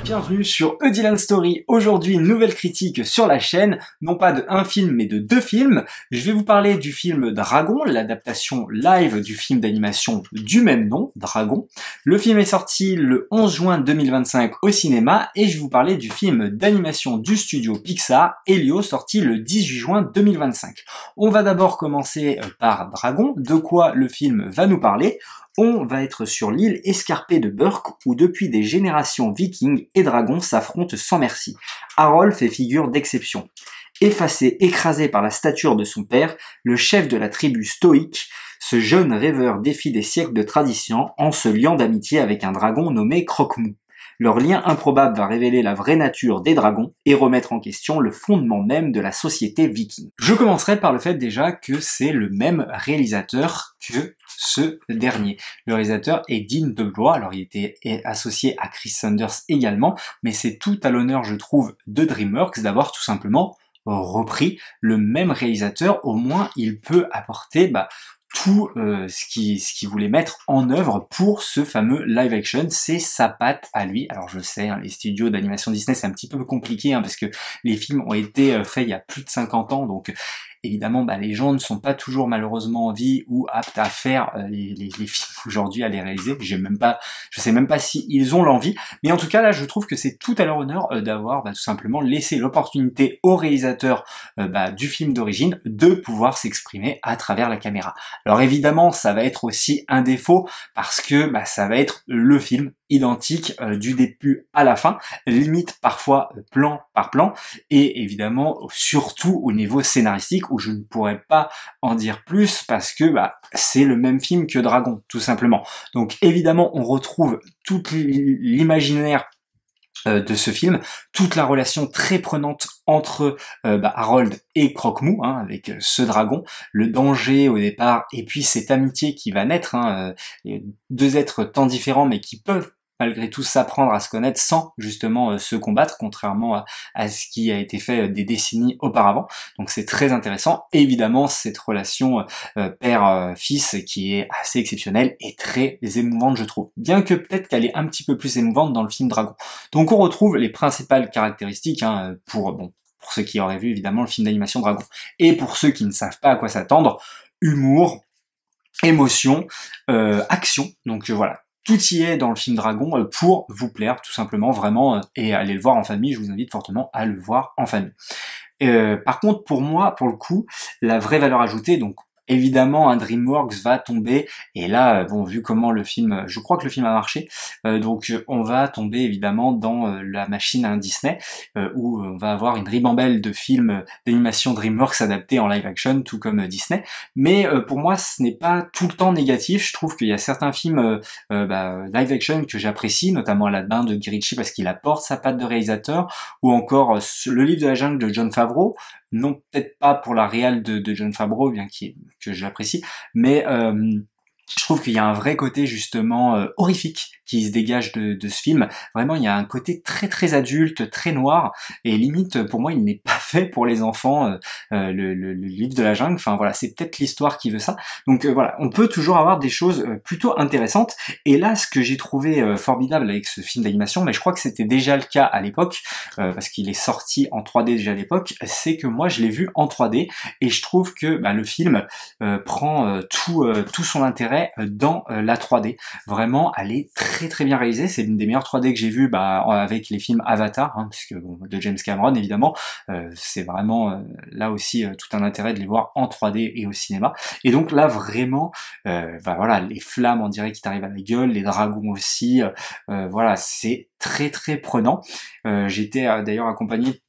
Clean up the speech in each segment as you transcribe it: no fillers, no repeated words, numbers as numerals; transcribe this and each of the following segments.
bienvenue sur Eudylan Story. Aujourd'hui, une nouvelle critique sur la chaîne, non pas de un film mais de deux films. Je vais vous parler du film Dragon, l'adaptation live du film d'animation du même nom, Dragon. Le film est sorti le 11 juin 2025 au cinéma et je vais vous parler du film d'animation du studio Pixar, Elio, sorti le 18 juin 2025. On va d'abord commencer par Dragon, de quoi le film va nous parler. On va être sur l'île escarpée de Burke où depuis des générations vikings et dragons s'affrontent sans merci. Harold fait figure d'exception. Effacé, écrasé par la stature de son père, le chef de la tribu stoïque, ce jeune rêveur défie des siècles de tradition en se liant d'amitié avec un dragon nommé Croque-Mou. Leur lien improbable va révéler la vraie nature des dragons et remettre en question le fondement même de la société viking. Je commencerai par le fait déjà que c'est le même réalisateur que ce dernier. Le réalisateur est Dean DeBlois, alors il était associé à Chris Sanders également, mais c'est tout à l'honneur, je trouve, de DreamWorks d'avoir tout simplement repris le même réalisateur. Au moins il peut apporter tout ce qu'il voulait mettre en œuvre pour ce fameux live action, c'est sa patte à lui. Alors je sais, les studios d'animation Disney c'est un petit peu compliqué parce que les films ont été faits il y a plus de 50 ans, donc évidemment les gens ne sont pas toujours malheureusement en vie ou aptes à faire les films aujourd'hui, à les réaliser. Je sais même pas si ils ont l'envie, mais en tout cas là je trouve que c'est tout à leur honneur d'avoir tout simplement laissé l'opportunité au réalisateur du film d'origine de pouvoir s'exprimer à travers la caméra. Alors évidemment ça va être aussi un défaut parce que ça va être le film identique du début à la fin, limite parfois plan par plan, et évidemment surtout au niveau scénaristique où je ne pourrais pas en dire plus parce que c'est le même film que Dragon tout simplement. Donc évidemment on retrouve tout l'imaginaire de ce film, toute la relation très prenante entre Harold et Croque-Mou, avec ce dragon, le danger au départ, et puis cette amitié qui va naître, deux êtres tant différents mais qui peuvent malgré tout s'apprendre à se connaître sans justement se combattre, contrairement à ce qui a été fait des décennies auparavant. Donc c'est très intéressant. Et évidemment, cette relation père-fils qui est assez exceptionnelle et très émouvante, je trouve. Bien que peut-être qu'elle est un petit peu plus émouvante dans le film Dragon. Donc on retrouve les principales caractéristiques pour ceux qui auraient vu évidemment le film d'animation Dragon. Et pour ceux qui ne savent pas à quoi s'attendre, humour, émotion, action. Donc voilà. Tout y est dans le film Dragon pour vous plaire, tout simplement, vraiment, et aller le voir en famille. Je vous invite fortement à le voir en famille. Par contre, pour moi, pour le coup, la vraie valeur ajoutée, donc évidemment, un DreamWorks va tomber, et là, vu comment le film, je crois que le film a marché, donc on va tomber évidemment dans la machine à un Disney, où on va avoir une ribambelle de films d'animation DreamWorks adaptés en live action, tout comme Disney, mais pour moi, ce n'est pas tout le temps négatif. Je trouve qu'il y a certains films live action que j'apprécie, notamment Aladdin de Guy Ritchie, parce qu'il apporte sa patte de réalisateur, ou encore Le Livre de la Jungle de Jon Favreau, non peut-être pas pour la réal de Jon Favreau, bien que j'apprécie, mais je trouve qu'il y a un vrai côté justement horrifique qui se dégage de ce film. Vraiment, il y a un côté très très adulte, très noir, et limite pour moi il n'est pas fait pour les enfants, le livre de la jungle. Enfin voilà, c'est peut-être l'histoire qui veut ça. Donc voilà, on peut toujours avoir des choses plutôt intéressantes. Et là, ce que j'ai trouvé formidable avec ce film d'animation, mais je crois que c'était déjà le cas à l'époque, parce qu'il est sorti en 3D déjà à l'époque, c'est que moi je l'ai vu en 3D, et je trouve que le film prend tout son intérêt dans la 3D. Vraiment, elle est très très bien réalisée. C'est l'une des meilleures 3D que j'ai vues avec les films Avatar, puisque de James Cameron évidemment. C'est vraiment là aussi tout un intérêt de les voir en 3D et au cinéma. Et donc là vraiment, voilà, les flammes on dirait qui t'arrivent à la gueule, les dragons aussi. Voilà, c'est très très prenant. J'étais d'ailleurs accompagné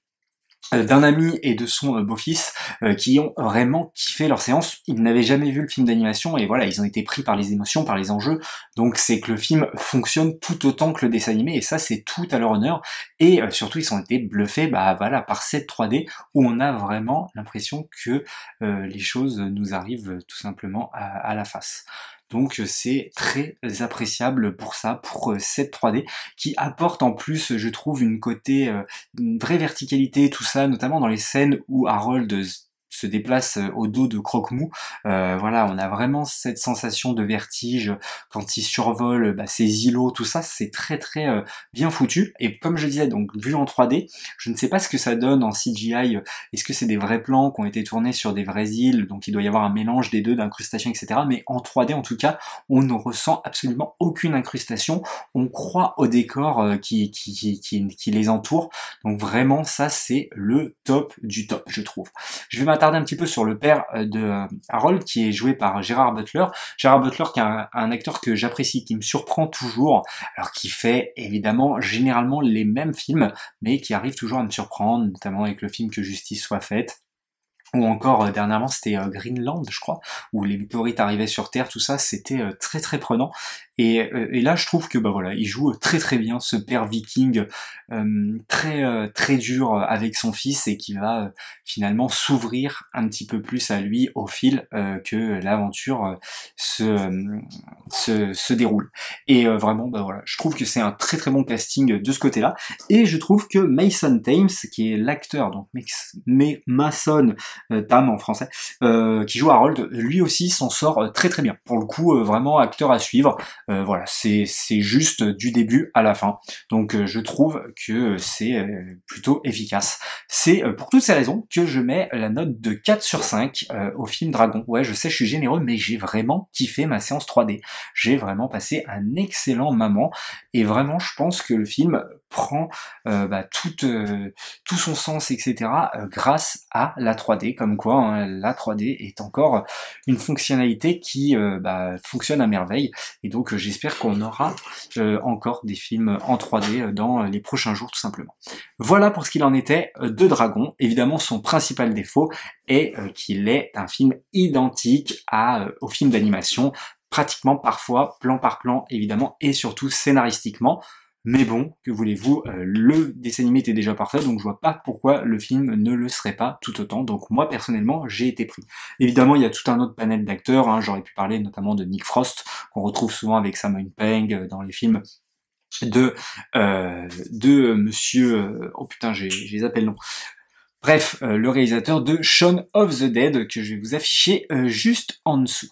d'un ami et de son beau-fils qui ont vraiment kiffé leur séance. Ils n'avaient jamais vu le film d'animation et voilà, ils ont été pris par les émotions, par les enjeux. Donc c'est que le film fonctionne tout autant que le dessin animé, et ça c'est tout à leur honneur. Et surtout ils ont été bluffés par cette 3D où on a vraiment l'impression que les choses nous arrivent tout simplement à la face. Donc c'est très appréciable pour ça, pour cette 3D, qui apporte en plus, je trouve, une vraie verticalité, tout ça, notamment dans les scènes où Harold se déplace au dos de Croque-Mou. Voilà, on a vraiment cette sensation de vertige quand il survole ces îlots, tout ça, c'est très très bien foutu. Et comme je disais, donc vu en 3D, je ne sais pas ce que ça donne en CGI. Est-ce que c'est des vrais plans qui ont été tournés sur des vraies îles, donc il doit y avoir un mélange des deux, d'incrustations, etc. Mais en 3D, en tout cas, on ne ressent absolument aucune incrustation. On croit au décor qui les entoure. Donc vraiment, ça c'est le top du top, je trouve. Je vais m'attarder un petit peu sur le père de Harold, qui est joué par Gerard Butler. Gerard Butler, qui est un acteur que j'apprécie, qui me surprend toujours, alors qui fait évidemment généralement les mêmes films, mais qui arrive toujours à me surprendre, notamment avec le film Que justice soit faite. Ou encore dernièrement c'était Greenland, je crois, où les météorites arrivaient sur Terre, tout ça, c'était très très prenant. Et là je trouve que voilà, il joue très très bien ce père viking très dur avec son fils, et qui va finalement s'ouvrir un petit peu plus à lui au fil que l'aventure se déroule. Et vraiment voilà, je trouve que c'est un très très bon casting de ce côté-là. Et je trouve que Mason Thames, qui est l'acteur, donc Mason Tam en français, qui joue Harold, lui aussi s'en sort très très bien. Pour le coup, vraiment acteur à suivre. Voilà, c'est juste du début à la fin. Donc je trouve que c'est plutôt efficace. C'est pour toutes ces raisons que je mets la note de 4 sur 5 au film Dragon. Ouais, je sais, je suis généreux, mais j'ai vraiment kiffé ma séance 3D. J'ai vraiment passé un excellent moment, et vraiment je pense que le film prend tout son sens, etc. Grâce à la 3D, comme quoi hein, la 3D est encore une fonctionnalité qui fonctionne à merveille, et donc j'espère qu'on aura encore des films en 3D dans les prochains jours tout simplement. Voilà pour ce qu'il en était de Dragon. Évidemment son principal défaut est qu'il est un film identique au film d'animation, pratiquement parfois plan par plan évidemment, et surtout scénaristiquement. Mais bon, que voulez-vous, le dessin animé était déjà parfait, donc je vois pas pourquoi le film ne le serait pas tout autant. Donc moi, personnellement, j'ai été pris. Évidemment, il y a tout un autre panel d'acteurs, hein, j'aurais pu parler notamment de Nick Frost, qu'on retrouve souvent avec Simon Pegg dans les films de monsieur... oh putain, j'ai zappé le nom. Bref, le réalisateur de Shaun of the Dead, que je vais vous afficher juste en dessous.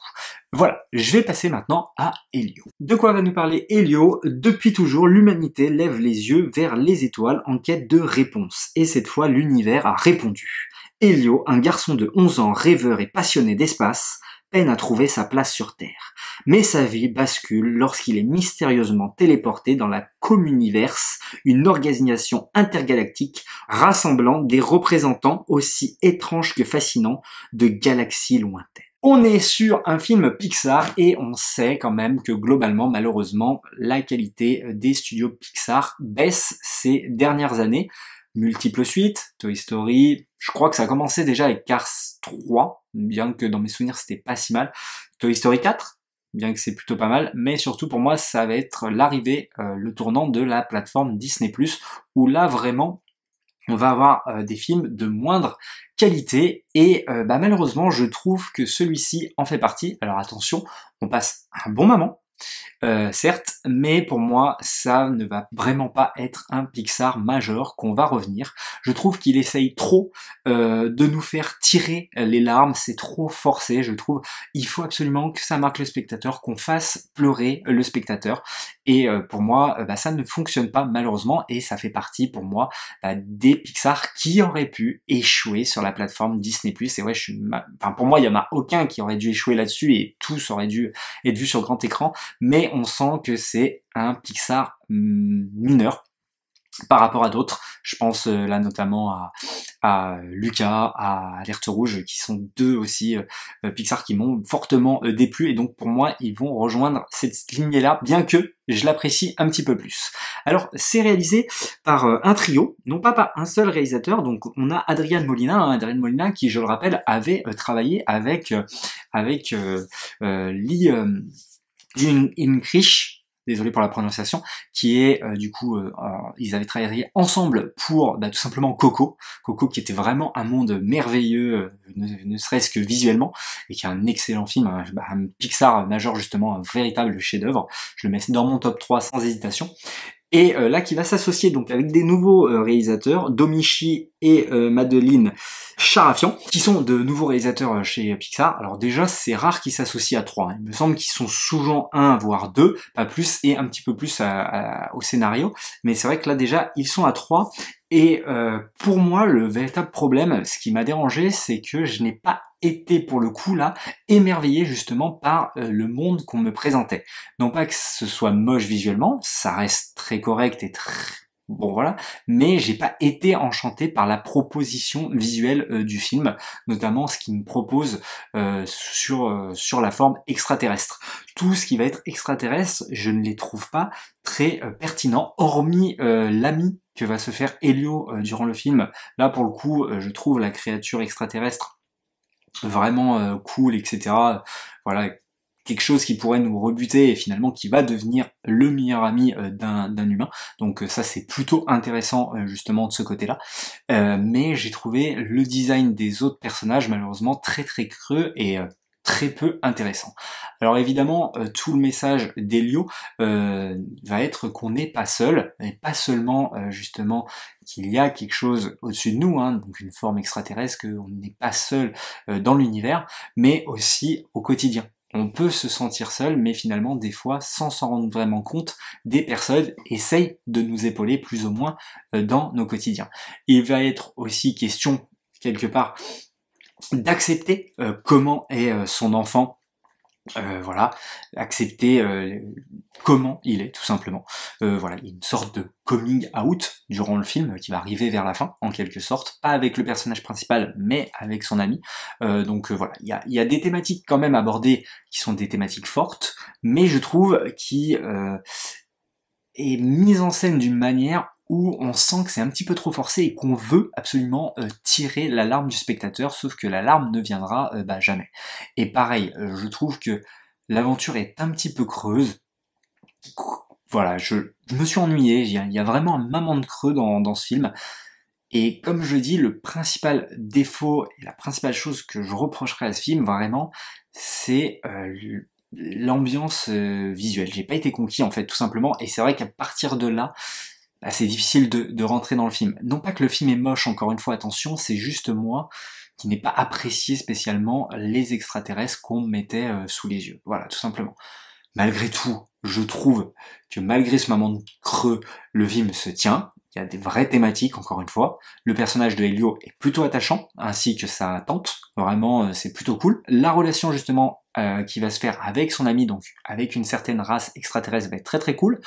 Voilà, je vais passer maintenant à Elio. De quoi va nous parler Elio? Depuis toujours, l'humanité lève les yeux vers les étoiles en quête de réponses. Et cette fois, l'univers a répondu. Elio, un garçon de 11 ans rêveur et passionné d'espace, peine à trouver sa place sur Terre. Mais sa vie bascule lorsqu'il est mystérieusement téléporté dans la Communiverse, une organisation intergalactique rassemblant des représentants aussi étranges que fascinants de galaxies lointaines. On est sur un film Pixar, et on sait quand même que globalement, malheureusement, la qualité des studios Pixar baisse ces dernières années. Multiples suites, Toy Story, je crois que ça a commencé déjà avec Cars 3, bien que dans mes souvenirs c'était pas si mal. Toy Story 4, bien que c'est plutôt pas mal, mais surtout pour moi ça va être l'arrivée, le tournant de la plateforme Disney+, où là vraiment on va avoir des films de moindre qualité, et malheureusement je trouve que celui-ci en fait partie. Alors attention, on passe un bon moment, certes, mais pour moi ça ne va vraiment pas être un Pixar majeur qu'on va revenir. Je trouve qu'il essaye trop de nous faire tirer les larmes, c'est trop forcé, je trouve. Il faut absolument que ça marque le spectateur, qu'on fasse pleurer le spectateur, et pour moi ça ne fonctionne pas malheureusement, et ça fait partie pour moi des Pixar qui auraient pu échouer sur la plateforme Disney+. Et ouais, pour moi il y en a aucun qui aurait dû échouer là-dessus, et tous auraient dû être vus sur grand écran, mais on sent que c'est un Pixar mineur par rapport à d'autres. Je pense là notamment à Luca, à Alerte Rouge, qui sont deux aussi Pixar qui m'ont fortement déplu, et donc pour moi ils vont rejoindre cette lignée-là, bien que je l'apprécie un petit peu plus. Alors c'est réalisé par un trio, non pas par un seul réalisateur. Donc on a Adrian Molina qui, je le rappelle, avait travaillé avec Lee Unkrich, désolé pour la prononciation, qui est ils avaient travaillé ensemble pour tout simplement Coco qui était vraiment un monde merveilleux, ne serait-ce que visuellement, et qui est un excellent film, un Pixar majeur justement, un véritable chef-d'œuvre. Je le mets dans mon top 3 sans hésitation. et là qui va s'associer donc avec des nouveaux réalisateurs, Domichi et Madeline Charafian, qui sont de nouveaux réalisateurs chez Pixar. Alors déjà, c'est rare qu'ils s'associent à 3, hein. Il me semble qu'ils sont souvent 1, voire 2, pas plus, et un petit peu plus au scénario, mais c'est vrai que là déjà, ils sont à 3, et pour moi, le véritable problème, ce qui m'a dérangé, c'est que je n'ai pas été pour le coup là émerveillé justement par le monde qu'on me présentait. Non pas que ce soit moche visuellement, ça reste très correct et très bon voilà, mais j'ai pas été enchanté par la proposition visuelle du film, notamment ce qu'il me propose sur la forme extraterrestre. Tout ce qui va être extraterrestre, je ne les trouve pas très pertinents, hormis l'ami que va se faire Elio durant le film. Là pour le coup, je trouve la créature extraterrestre vraiment cool, etc. Voilà, quelque chose qui pourrait nous rebuter et finalement qui va devenir le meilleur ami d'un humain. Donc ça c'est plutôt intéressant justement de ce côté-là. Mais j'ai trouvé le design des autres personnages malheureusement très très creux et très peu intéressant. Alors évidemment, tout le message d'Elio va être qu'on n'est pas seul, et pas seulement justement qu'il y a quelque chose au-dessus de nous, hein, donc une forme extraterrestre, qu'on n'est pas seul dans l'univers, mais aussi au quotidien. On peut se sentir seul, mais finalement, des fois, sans s'en rendre vraiment compte, des personnes essayent de nous épauler plus ou moins dans nos quotidiens. Il va être aussi question, quelque part, d'accepter comment est son enfant, voilà, accepter comment il est, tout simplement. Voilà, il y a une sorte de coming out durant le film qui va arriver vers la fin, en quelque sorte, pas avec le personnage principal, mais avec son ami. Donc voilà, il y a des thématiques quand même abordées qui sont des thématiques fortes, mais je trouve qui est mise en scène d'une manière où on sent que c'est un petit peu trop forcé et qu'on veut absolument tirer l'alarme du spectateur, sauf que l'alarme ne viendra jamais. Et pareil, je trouve que l'aventure est un petit peu creuse. Voilà, je me suis ennuyé, il y a vraiment un moment de creux dans ce film. Et comme je dis, le principal défaut et la principale chose que je reprocherais à ce film, vraiment, c'est l'ambiance visuelle. J'ai pas été conquis en fait, tout simplement, et c'est vrai qu'à partir de là, bah, c'est difficile de rentrer dans le film. Non pas que le film est moche, encore une fois, attention, c'est juste moi qui n'ai pas apprécié spécialement les extraterrestres qu'on me mettait sous les yeux. Voilà, tout simplement. Malgré tout, je trouve que malgré ce moment de creux, le film se tient. Il y a des vraies thématiques, encore une fois. Le personnage de Elio est plutôt attachant, ainsi que sa tante. Vraiment, c'est plutôt cool. La relation, justement, qui va se faire avec son ami, donc avec une certaine race extraterrestre, va être très très cool.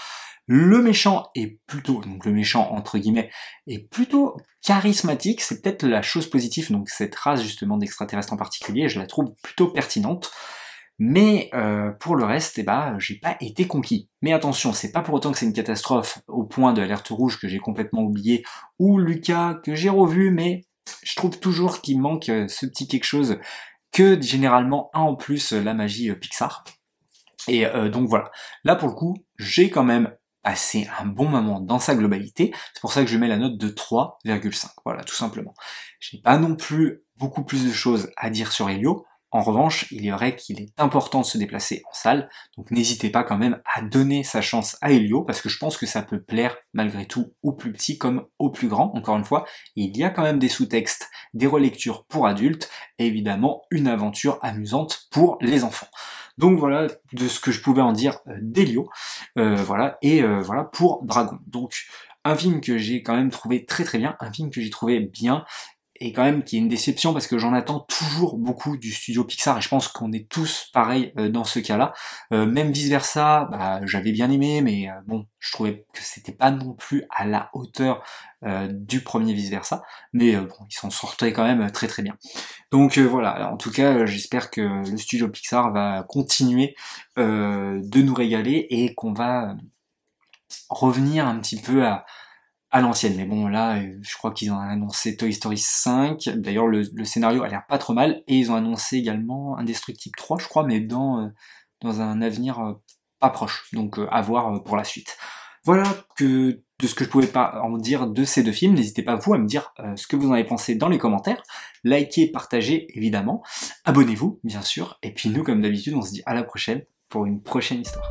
Le méchant est plutôt, donc le méchant entre guillemets, est plutôt charismatique, c'est peut-être la chose positive, donc cette race justement d'extraterrestres en particulier, je la trouve plutôt pertinente. Mais pour le reste, j'ai pas été conquis. Mais attention, c'est pas pour autant que c'est une catastrophe au point de Alerte Rouge que j'ai complètement oublié, ou Lucas que j'ai revu, mais je trouve toujours qu'il manque ce petit quelque chose que généralement a en plus la magie Pixar. Et donc voilà, là pour le coup, j'ai quand même passé un bon moment dans sa globalité, c'est pour ça que je mets la note de 3,5, voilà, tout simplement. J'ai pas non plus beaucoup plus de choses à dire sur Elio. En revanche, il est vrai qu'il est important de se déplacer en salle, donc n'hésitez pas quand même à donner sa chance à Elio, parce que je pense que ça peut plaire malgré tout aux plus petits comme aux plus grands, encore une fois. Il y a quand même des sous-textes, des relectures pour adultes, et évidemment une aventure amusante pour les enfants. Donc voilà de ce que je pouvais en dire d'Elio, voilà, et voilà pour Dragon. Donc un film que j'ai quand même trouvé très très bien, un film que j'ai trouvé bien, et quand même qui est une déception parce que j'en attends toujours beaucoup du studio Pixar et je pense qu'on est tous pareils dans ce cas-là. Même vice versa, j'avais bien aimé, mais bon, je trouvais que c'était pas non plus à la hauteur du premier vice versa, mais bon, ils s'en sortaient quand même très très bien. Donc voilà, en tout cas, j'espère que le studio Pixar va continuer de nous régaler et qu'on va revenir un petit peu à l'ancienne. Mais bon, là, je crois qu'ils ont annoncé Toy Story 5. D'ailleurs, le scénario a l'air pas trop mal. Et ils ont annoncé également Indestructible 3, je crois, mais dans un avenir pas proche. Donc, à voir pour la suite. Voilà de ce que je pouvais pas en dire de ces deux films. N'hésitez pas, vous, à me dire ce que vous en avez pensé dans les commentaires. Likez, partagez, évidemment. Abonnez-vous, bien sûr. Et puis nous, comme d'habitude, on se dit à la prochaine pour une prochaine histoire.